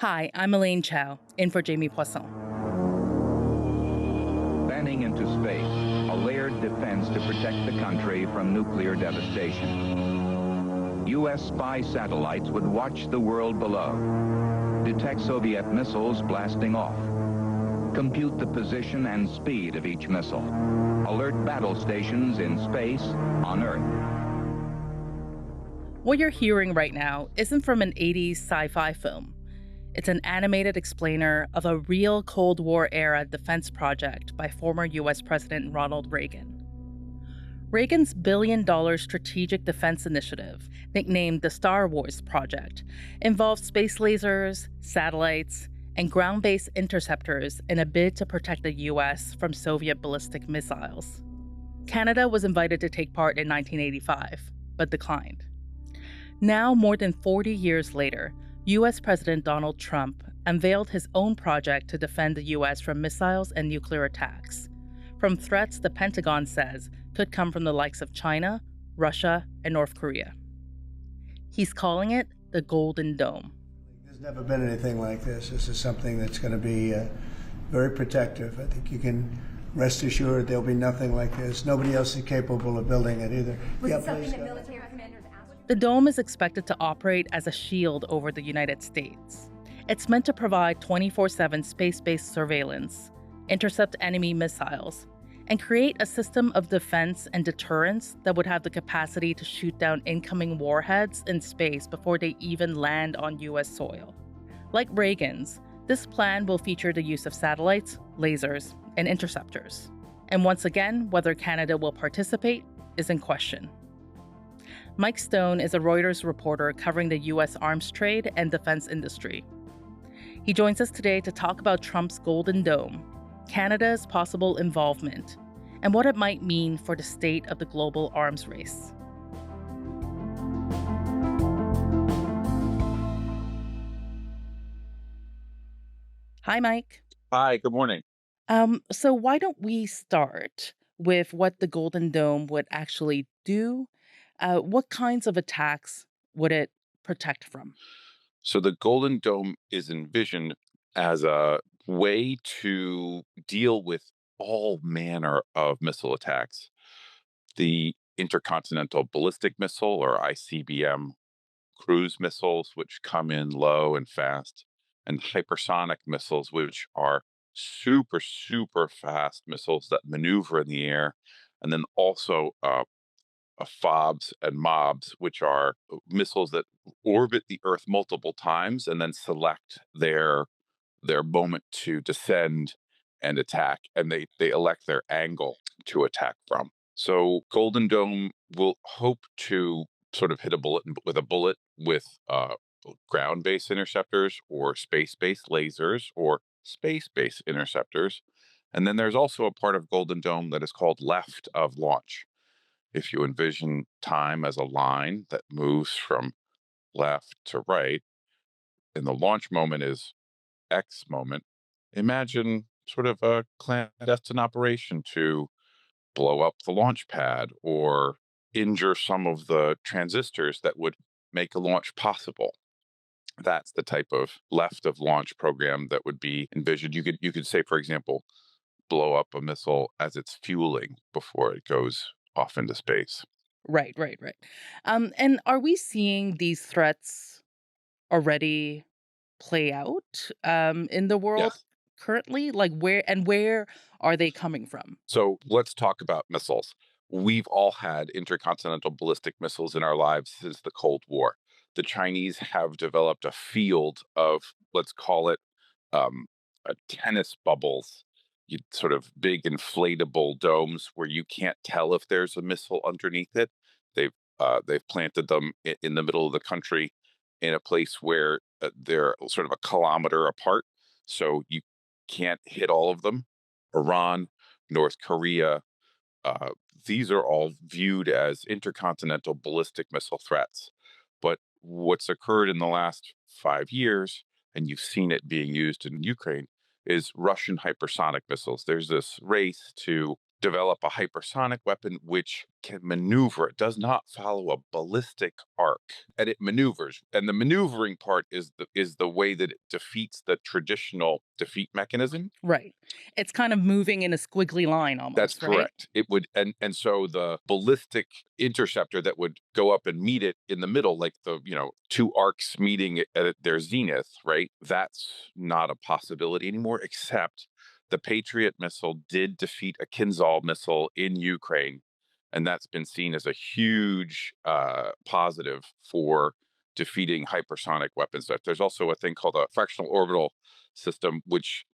Hi, I'm Elaine Chow, in for Jamie Poisson. Banning into space, a layered defense to protect the country from nuclear devastation. U.S. spy satellites would watch the world below, detect Soviet missiles blasting off, compute the position and speed of each missile, alert battle stations in space, on Earth. What you're hearing right now isn't from an 80s sci-fi film. It's an animated explainer of a real Cold War-era defense project by former U.S. President Ronald Reagan. Reagan's billion-dollar strategic defense initiative, nicknamed the Star Wars Project, involved space lasers, satellites, and ground-based interceptors in a bid to protect the U.S. from Soviet ballistic missiles. Canada was invited to take part in 1985, but declined. Now, more than 40 years later, U.S. President Donald Trump unveiled his own project to defend the U.S. from missiles and nuclear attacks, from threats the Pentagon says could come from the likes of China, Russia, and North Korea. He's calling it the Golden Dome. There's never been anything like this. This is something that's going to be very protective. I think you can rest assured there'll be nothing like this. Nobody else is capable of building it either. Was it something that military commanders asked? The dome is expected to operate as a shield over the United States. It's meant to provide 24/7 space-based surveillance, intercept enemy missiles, and create a system of defense and deterrence that would have the capacity to shoot down incoming warheads in space before they even land on U.S. soil. Like Reagan's, this plan will feature the use of satellites, lasers, and interceptors. And once again, whether Canada will participate is in question. Mike Stone is a Reuters reporter covering the U.S. arms trade and defense industry. He joins us today to talk about Trump's Golden Dome, Canada's possible involvement, and what it might mean for the state of the global arms race. Hi, Mike. Hi, good morning. So why don't we start with what the Golden Dome would actually do? What kinds of attacks would it protect from? So the Golden Dome is envisioned as a way to deal with all manner of missile attacks. The intercontinental ballistic missile, or ICBM, cruise missiles, which come in low and fast, and hypersonic missiles, which are super, super fast missiles that maneuver in the air, and then also FOBs and MOBs, which are missiles that orbit the Earth multiple times and then select their moment to descend and attack, and they elect their angle to attack from. So Golden Dome will hope to sort of hit a bullet with a bullet with ground-based interceptors or space-based lasers or space-based interceptors. And then there's also a part of Golden Dome that is called left of launch. If you envision time as a line that moves from left to right, and the launch moment is X moment, imagine sort of a clandestine operation to blow up the launch pad or injure some of the transistors that would make a launch possible. That's the type of left of launch program that would be envisioned. You could say, for example, blow up a missile as it's fueling before it goes off into space. Right. And are we seeing these threats already play out in the world Yes. currently? Like where are they coming from? So let's talk about missiles. We've all had intercontinental ballistic missiles in our lives since the Cold War. The Chinese have developed a field of, let's call it, um, tennis bubbles, sort of big inflatable domes where you can't tell if there's a missile underneath it. They've planted them in the middle of the country in a place where they're sort of a kilometer apart, so you can't hit all of them. Iran, North Korea, uh, these are all viewed as intercontinental ballistic missile threats. But what's occurred in the last 5 years, and you've seen it being used in Ukraine, is Russian hypersonic missiles. There's this race to develop a hypersonic weapon which can maneuver. It does not follow a ballistic arc, and it maneuvers. And the maneuvering part is the way that it defeats the traditional defeat mechanism. Right. It's kind of moving in a squiggly line That's almost, right? correct. It would, and so the ballistic interceptor that would go up and meet it in the middle, like the, two arcs meeting at their zenith, right? That's not a possibility anymore, except the Patriot missile did defeat a Kinzhal missile in Ukraine, and that's been seen as a huge positive for defeating hypersonic weapons. There's also a thing called a fractional orbital system, which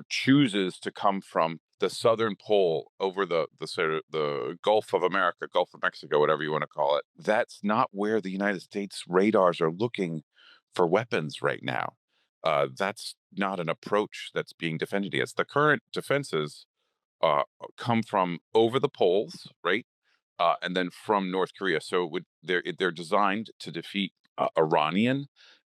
chooses to come from the southern pole over the sort of the Gulf of America, Gulf of Mexico, whatever you want to call it. That's not where the United States radars are looking for weapons right now. That's not an approach that's being defended against. The current defenses come from over the poles, right? And then from North Korea. So they're designed to defeat Iranian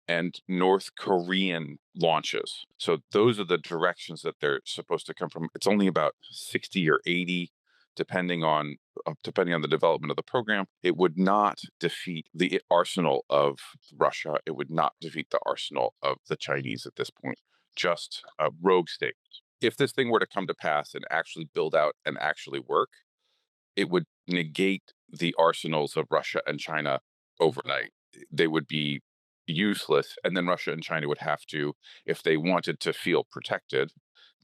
and North Korean launches. So those are the directions that they're supposed to come from. It's only about 60 or 80, depending on the development of the program. It would not defeat the arsenal of Russia. It would not defeat the arsenal of the Chinese at this point. Just a rogue state. If this thing were to come to pass and actually build out and actually work, it would negate the arsenals of Russia and China overnight. They would be useless, and then Russia and China would have to, if they wanted to feel protected,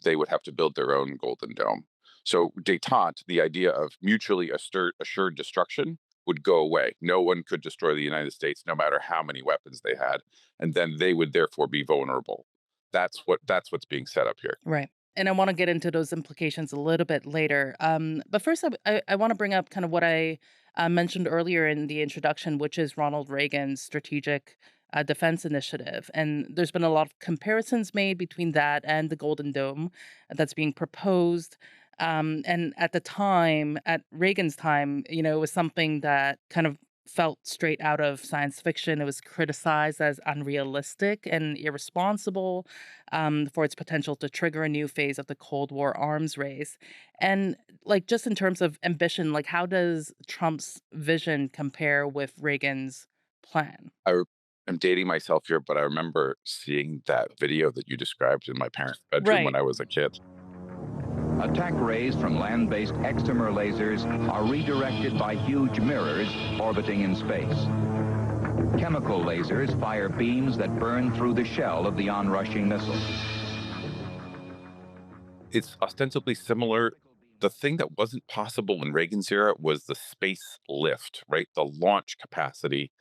they would have to build their own Golden Dome. So détente, the idea of mutually assured destruction, would go away. No one could destroy the United States, no matter how many weapons they had, and then they would therefore be vulnerable. That's what's being set up here. Right. And I want to get into those implications a little bit later. But first, I want to bring up kind of what I mentioned earlier in the introduction, which is Ronald Reagan's strategic defense initiative. And there's been a lot of comparisons made between that and the Golden Dome that's being proposed. And at the time, at Reagan's time, it was something that kind of felt straight out of science fiction. It was criticized as unrealistic and irresponsible for its potential to trigger a new phase of the Cold War arms race. And like just in terms of ambition, like how does Trump's vision compare with Reagan's plan? I'm dating myself here, but I remember seeing that video that you described in my parents' bedroom when Right. I was a kid. Attack rays from land-based excimer lasers are redirected by huge mirrors orbiting in space. Chemical lasers fire beams that burn through the shell of the onrushing missile. It's ostensibly similar. The thing that wasn't possible in Reagan's era was the space lift, right? The launch capacity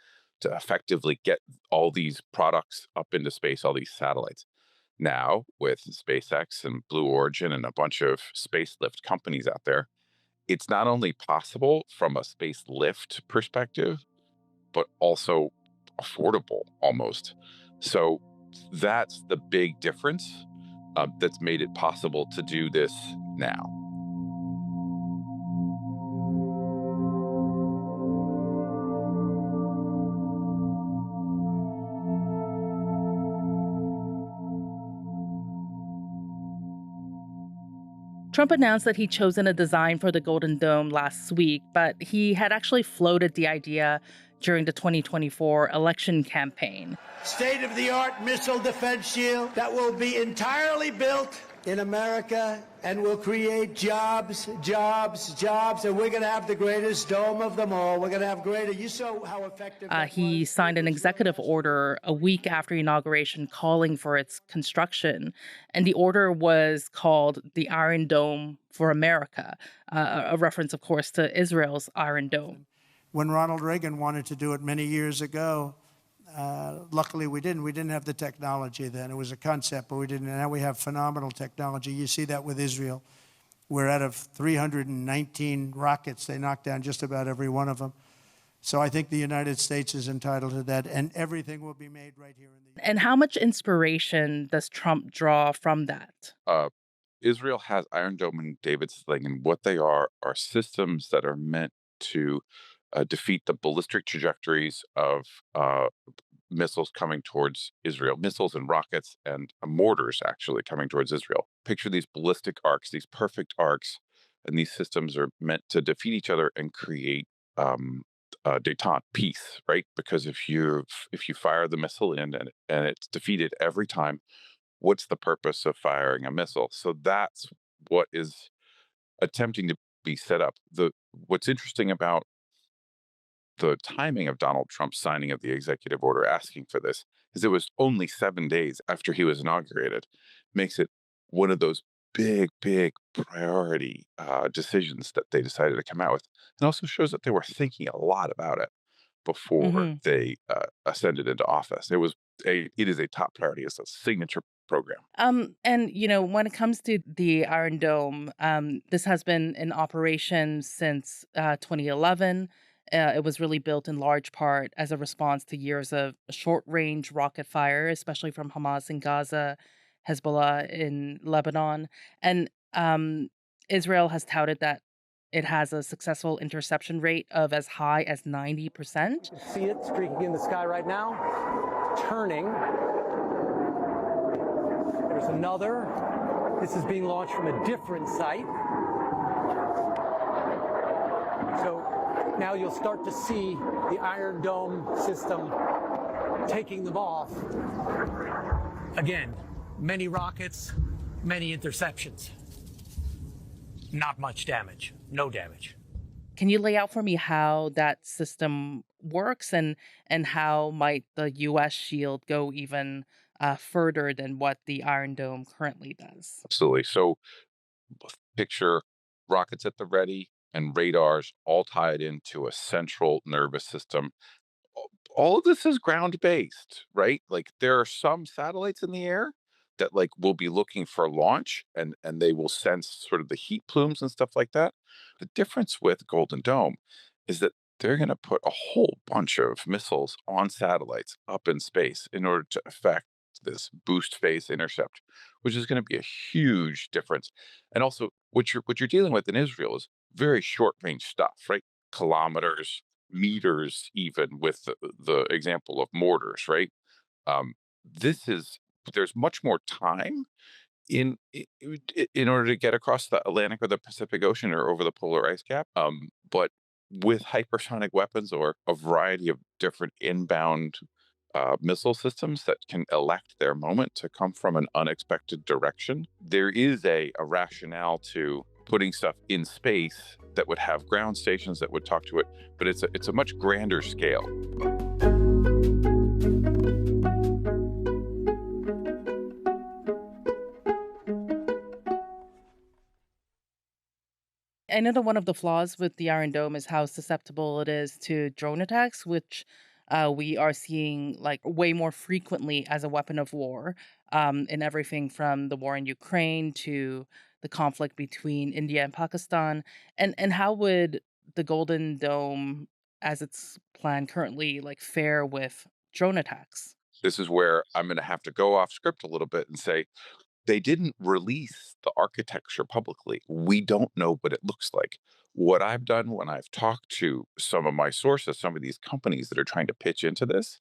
to effectively get all these products up into space, all these satellites. Now, with SpaceX and Blue Origin and a bunch of space lift companies out there, it's not only possible from a space lift perspective, but also affordable almost. So that's the big difference that's made it possible to do this now. Trump announced that he'd chosen a design for the Golden Dome last week, but he had actually floated the idea during the 2024 election campaign. State-of-the-art missile defense shield that will be entirely built in America and will create jobs, jobs, jobs, and we're going to have the greatest dome of them all. We're going to have greater. You saw how effective that He was. signed an executive order a week after inauguration calling for its construction. And the order was called the Iron Dome for America, a reference, of course, to Israel's Iron Dome. When Ronald Reagan wanted to do it many years ago, luckily we didn't. We didn't have the technology then. It was a concept, but we didn't. And now we have phenomenal technology. You see that with Israel, where out of 319 rockets, they knocked down just about every one of them. So I think the United States is entitled to that, and everything will be made right here in the And how much inspiration does Trump draw from that? Israel has Iron Dome and David Sling, and what they are systems that are meant to defeat the ballistic trajectories of missiles coming towards Israel, missiles and rockets and mortars actually coming towards Israel. Picture these ballistic arcs, these perfect arcs And these systems are meant to defeat each other and create um, detente, peace, right? Because if you fire the missile in and it's defeated every time, what's the purpose of firing a missile? So that's what is attempting to be set up. The What's interesting about the timing of Donald Trump's signing of the executive order asking for this is it was only 7 days after he was inaugurated, makes it one of those big priority decisions that they decided to come out with, and also shows that they were thinking a lot about it before Hmm. they ascended into office. It is a top priority. It's a signature program. And when it comes to the Iron Dome, this has been in operation since 2011. It was really built in large part as a response to years of short-range rocket fire, especially from Hamas in Gaza, Hezbollah in Lebanon, and Israel has touted that it has a successful interception rate of as high as 90%. See it streaking in the sky right now, turning. There's another. This is being launched from a different site. So now you'll start to see the Iron Dome system taking them off. Again, many rockets, many interceptions. Not much damage, no damage. Can you lay out for me how that system works and how might the US shield go even further than what the Iron Dome currently does? Absolutely. So picture rockets at the ready and radars all tied into a central nervous system. All of this is ground based, right? Like there are some satellites in the air that like will be looking for launch and they will sense sort of the heat plumes and stuff like that. The difference with Golden Dome is that they're going to put a whole bunch of missiles on satellites up in space in order to affect this boost phase intercept, which is going to be a huge difference. And also, what you're dealing with in Israel is very short range stuff, right? Kilometers, meters, even with the example of mortars, right? Um, this is There's much more time in order to get across the Atlantic or the Pacific Ocean or over the polar ice cap. But with hypersonic weapons or a variety of different inbound missile systems that can elect their moment to come from an unexpected direction, there is a rationale to putting stuff in space that would have ground stations that would talk to it, but it's a much grander scale. I know that one of the flaws with the Iron Dome is how susceptible it is to drone attacks, which we are seeing like way more frequently as a weapon of war, in everything from the war in Ukraine to the conflict between India and Pakistan. And how would the Golden Dome, as it's planned currently, like fare with drone attacks? This is where I'm going to have to go off script a little bit and say they didn't release the architecture publicly. We don't know what it looks like. What I've done when I've talked to some of my sources, some of these companies that are trying to pitch into this,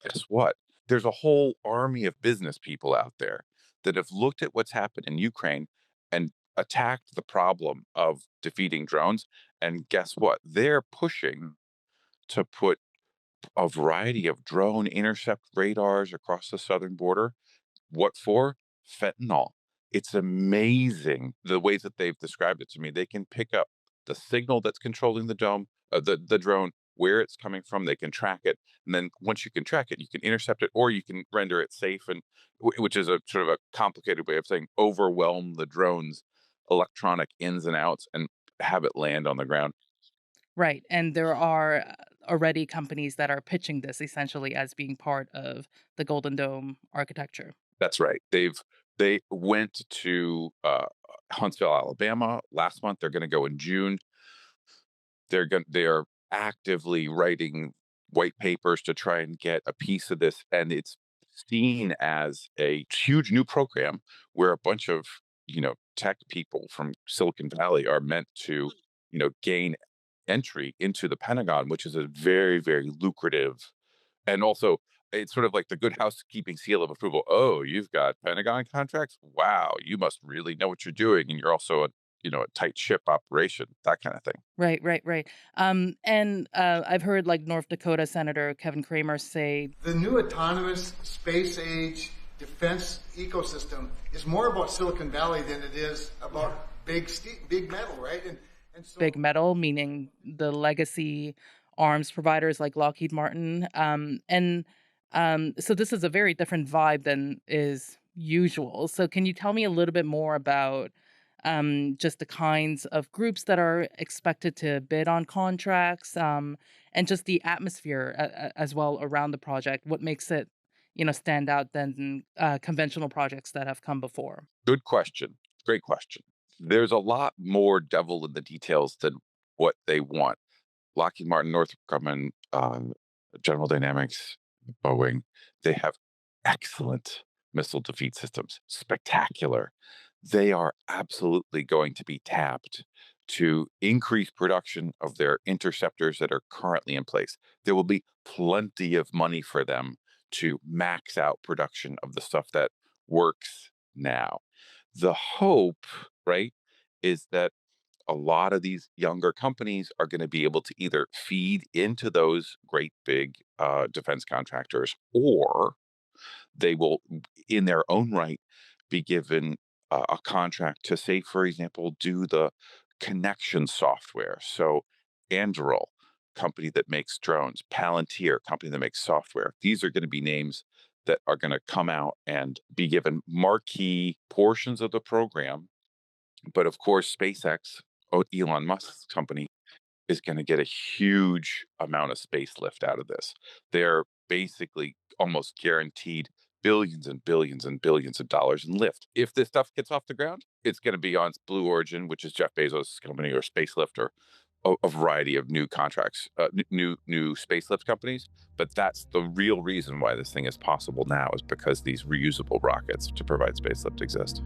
guess what? There's a whole army of business people out there that have looked at what's happened in Ukraine and attacked the problem of defeating drones. And guess what? They're pushing to put a variety of drone intercept radars across the southern border. What for? Fentanyl. It's amazing the ways that they've described it to me. They can pick up the signal that's controlling the drone, where it's coming from. They can track it, and then once you can track it, you can intercept it, or you can render it safe, and which is a sort of a complicated way of saying overwhelm the drone's electronic ins and outs and have it land on the ground. Right. And there are already companies that are pitching this essentially as being part of the Golden Dome architecture. That's right. They went to Huntsville, Alabama last month. They're going to go in June. They are actively writing white papers to try and get a piece of this, and it's seen as a huge new program where a bunch of tech people from Silicon Valley are meant to gain entry into the Pentagon, which is a very lucrative, and also it's sort of like the good housekeeping seal of approval. Oh, you've got Pentagon contracts. Wow, you must really know what you're doing, and you're also a a tight ship operation, that kind of thing. Right, right, right. And I've heard like North Dakota Senator Kevin Cramer say The new autonomous space age defense ecosystem is more about Silicon Valley than it is about big metal, right? And so big metal, meaning the legacy arms providers like Lockheed Martin. And so this is a very different vibe than is usual. So can you tell me a little bit more about just the kinds of groups that are expected to bid on contracts, and just the atmosphere as well around the project? What makes it, stand out than conventional projects that have come before? Good question. Great question. There's a lot more devil in the details than what they want. Lockheed Martin, Northrop Grumman, General Dynamics, Boeing, they have excellent missile defeat systems, spectacular. They are absolutely going to be tapped to increase production of their interceptors that are currently in place. There will be plenty of money for them to max out production of the stuff that works now. The hope, right, is that a lot of these younger companies are going to be able to either feed into those great big defense contractors, or they will, in their own right, be given a contract to, say, for example, do the connection software. So, Anduril, company that makes drones, Palantir, company that makes software. These are going to be names that are going to come out and be given marquee portions of the program. But of course, SpaceX, Elon Musk's company, is going to get a huge amount of space lift out of this. They're basically almost guaranteed billions and billions and billions of dollars in lift. If this stuff gets off the ground, it's going to be on Blue Origin, which is Jeff Bezos' company, or Spacelift, or a variety of new contracts, new space lift companies. But that's the real reason why this thing is possible now, is because these reusable rockets to provide space lift exist.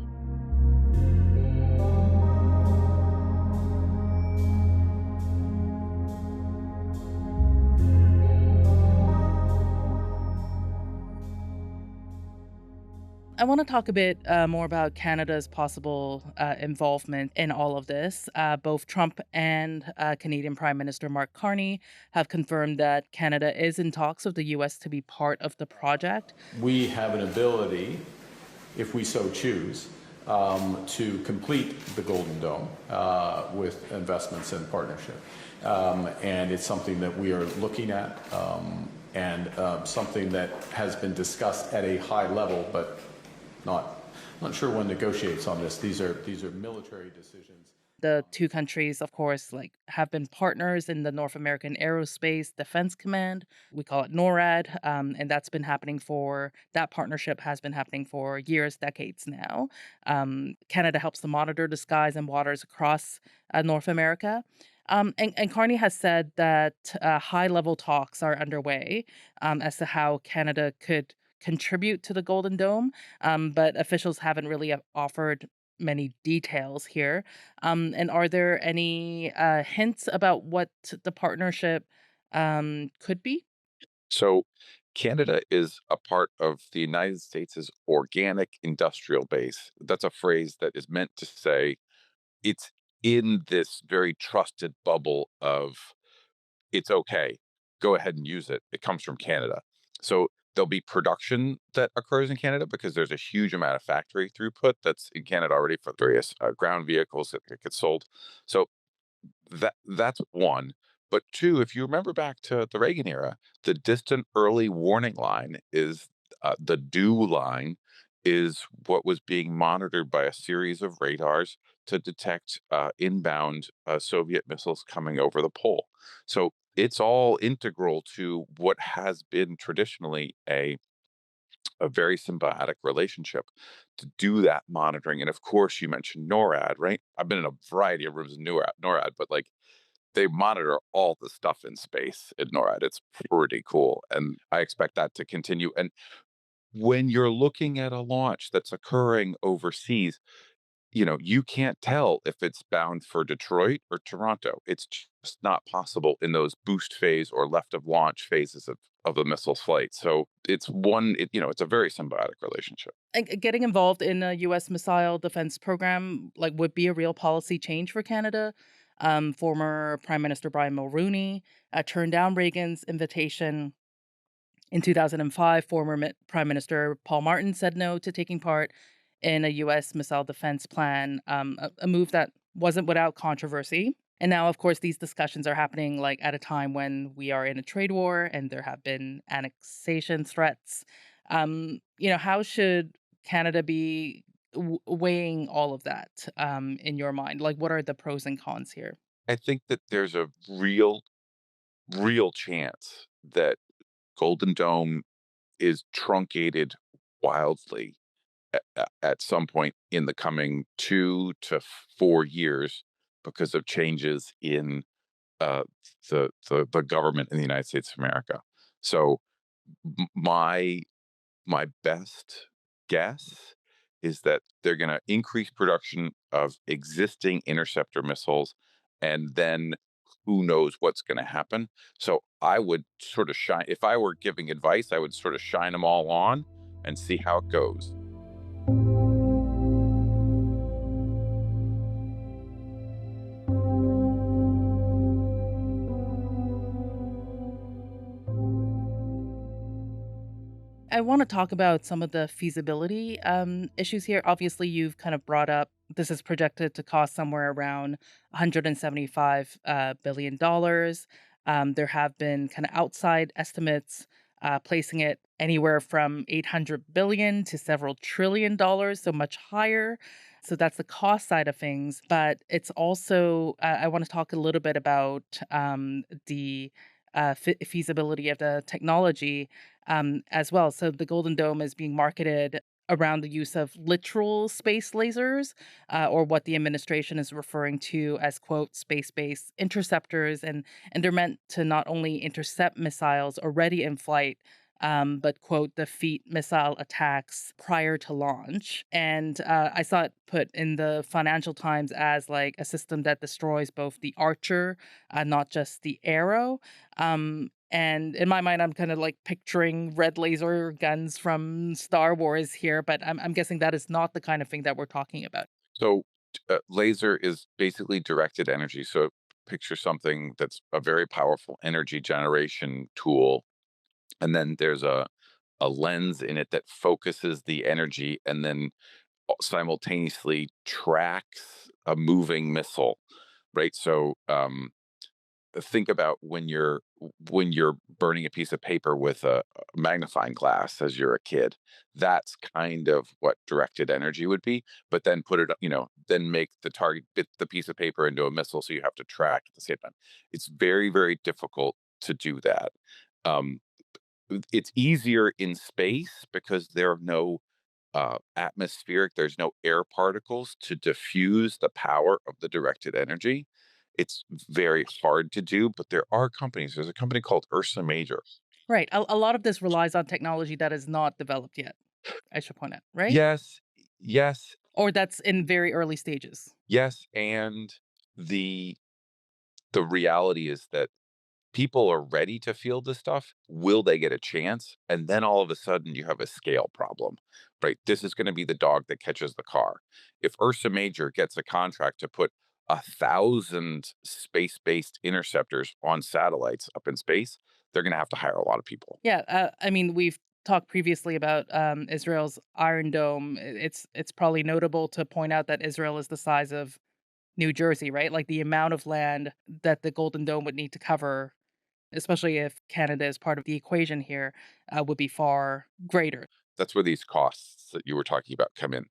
I want to talk a bit more about Canada's possible involvement in all of this. Both Trump and Canadian Prime Minister Mark Carney have confirmed that Canada is in talks with the U.S. to be part of the project. We have an ability, if we so choose, to complete the Golden Dome with investments and partnership. And it's something that we are looking at, and something that has been discussed at a high level, but not sure one negotiates on this. These are military decisions. The two countries, of course, have been partners in the North American Aerospace Defense Command. We call it NORAD, and that partnership has been happening for years, decades now. Canada helps to monitor the skies and waters across North America. And Carney has said that high-level talks are underway as to how Canada could contribute to the Golden Dome, but officials haven't really offered many details here. And are there any hints about what the partnership could be? So, Canada is a part of the United States' organic industrial base. That's a phrase that is meant to say it's in this very trusted bubble of, it's okay, go ahead and use it. It comes from Canada. So there'll be production that occurs in Canada because there's a huge amount of factory throughput that's in Canada already for various ground vehicles that get sold. So that's one. But two, if you remember back to the Reagan era, the distant early warning line is the DEW line, is what was being monitored by a series of radars to detect inbound Soviet missiles coming over the pole. So it's all integral to what has been traditionally a very symbiotic relationship to do that monitoring. And of course, you mentioned NORAD, right? I've been in a variety of rooms in NORAD, but they monitor all the stuff in space at NORAD. It's pretty cool. And I expect that to continue. And when you're looking at a launch that's occurring overseas, you can't tell if it's bound for Detroit or Toronto. It's just not possible in those boost phase or left of launch phases of the missile's flight. So it's a very symbiotic relationship. And getting involved in a U.S. missile defense program would be a real policy change for Canada. Former Prime Minister Brian Mulroney turned down Reagan's invitation in 2005. Former Prime Minister Paul Martin said no to taking part in a U.S. missile defense plan, a move that wasn't without controversy. And now, of course, these discussions are happening at a time when we are in a trade war and there have been annexation threats. How should Canada be weighing all of that in your mind? What are the pros and cons here? I think that there's a real chance that Golden Dome is truncated wildly at some point in the coming 2 to 4 years because of changes in uh, the government in the United States of America. So my best guess is that they're going to increase production of existing interceptor missiles, and then who knows what's going to happen. So I would sort of shine, if I were giving advice, I would sort of shine them all on and see how it goes. I want to talk about some of the feasibility issues here. Obviously, you've kind of brought up this is projected to cost somewhere around $175 billion. There have been kind of outside estimates placing it anywhere from 800 billion to several trillion dollars, so much higher. So that's the cost side of things. But it's also, I want to talk a little bit about the feasibility of the technology as well. So the Golden Dome is being marketed around the use of literal space lasers, or what the administration is referring to as, quote, space-based interceptors. And they're meant to not only intercept missiles already in flight, but, quote, defeat missile attacks prior to launch. And I saw it put in the Financial Times as a system that destroys both the Archer, not just the Arrow. And in my mind, I'm kind of picturing red laser guns from Star Wars here, but I'm guessing that is not the kind of thing that we're talking about. So laser is basically directed energy. So picture something that's a very powerful energy generation tool. And then there's a lens in it that focuses the energy and then simultaneously tracks a moving missile, right? So think about when you're burning a piece of paper with a magnifying glass as you're a kid. That's kind of what directed energy would be, but then then make the target bit the piece of paper into a missile, so you have to track at the same time. It's very, very difficult to do that. um, it's easier in space because there are no there's no air particles to diffuse the power of the directed energy. It's very hard to do, but there are companies. There's a company called Ursa Major. Right. A lot of this relies on technology that is not developed yet, I should point out, right? Yes, yes, Or that's in very early stages. yes, and the reality is that people are ready to field this stuff. Will they get a chance? And then all of a sudden you have a scale problem, right? This is going to be the dog that catches the car. If Ursa Major gets a contract to put 1,000 space-based interceptors on satellites up in space, they're going to have to hire a lot of people. Yeah. I mean, we've talked previously about Israel's Iron Dome. It's probably notable to point out that Israel is the size of New Jersey, right? The amount of land that the Golden Dome would need to cover, especially if Canada is part of the equation here, would be far greater. That's where these costs that you were talking about come in.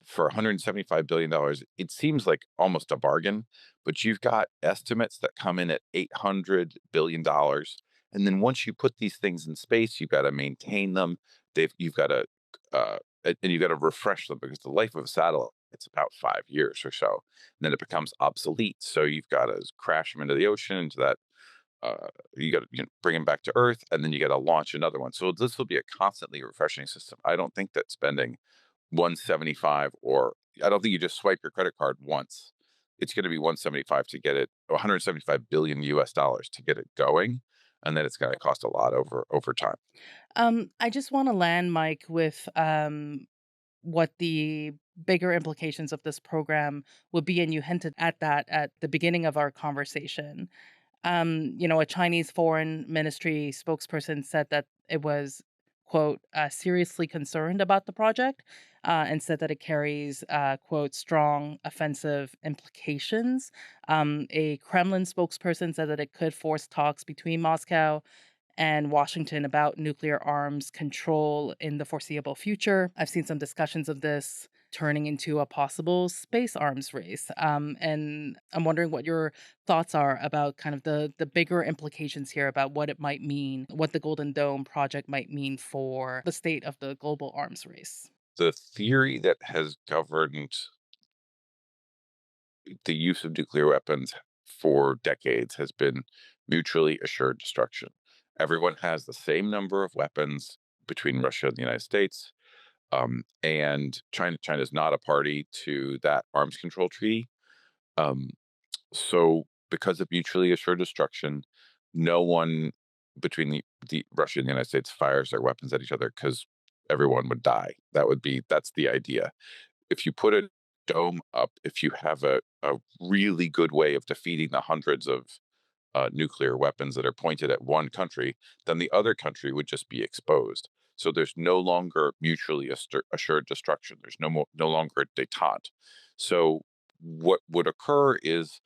For $175 billion, it seems like almost a bargain, but you've got estimates that come in at $800 billion. And then once you put these things in space, you've got to maintain them. You've got to, and you've got to refresh them because the life of a satellite, it's about 5 years or so. And then it becomes obsolete. So you've got to crash them into the ocean, into that you got to bring them back to Earth, and then you got to launch another one. So this will be a constantly refreshing system. I don't think that spending 175, or I don't think you just swipe your credit card once. It's going to be 175 to get it, 175 billion US dollars to get it going. and that it's going to cost a lot over time. I just want to land, Mike, with what the bigger implications of this program would be, and you hinted at that at the beginning of our conversation. A Chinese foreign ministry spokesperson said that it was, quote, seriously concerned about the project, and said that it carries, quote, strong offensive implications. A Kremlin spokesperson said that it could force talks between Moscow and Washington about nuclear arms control in the foreseeable future. I've seen some discussions of this turning into a possible space arms race. And I'm wondering what your thoughts are about kind of the bigger implications here about what it might mean, what the Golden Dome project might mean for the state of the global arms race. The theory that has governed the use of nuclear weapons for decades has been mutually assured destruction. Everyone has the same number of weapons between Russia and the United States, and China is not a party to that arms control treaty. Um, so, because of mutually assured destruction, no one between the Russia and the United States fires their weapons at each other because everyone would die. That's the idea. If you put a dome up, if you have a really good way of defeating the hundreds of nuclear weapons that are pointed at one country, then the other country would just be exposed. So there's no longer mutually assured destruction. There's no longer détente. So what would occur is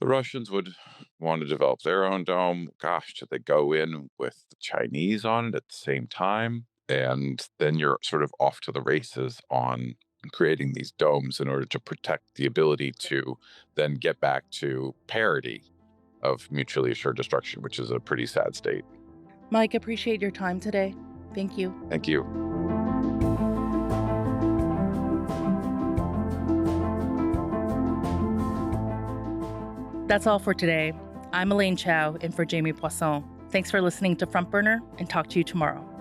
the Russians would want to develop their own dome. Gosh, should they go in with the Chinese on it at the same time? And then you're sort of off to the races on creating these domes in order to protect the ability to then get back to parity of mutually assured destruction, which is a pretty sad state. Mike, appreciate your time today. Thank you. Thank you. That's all for today. I'm Elaine Chow, in for Jamie Poisson. Thanks for listening to Front Burner, and talk to you tomorrow.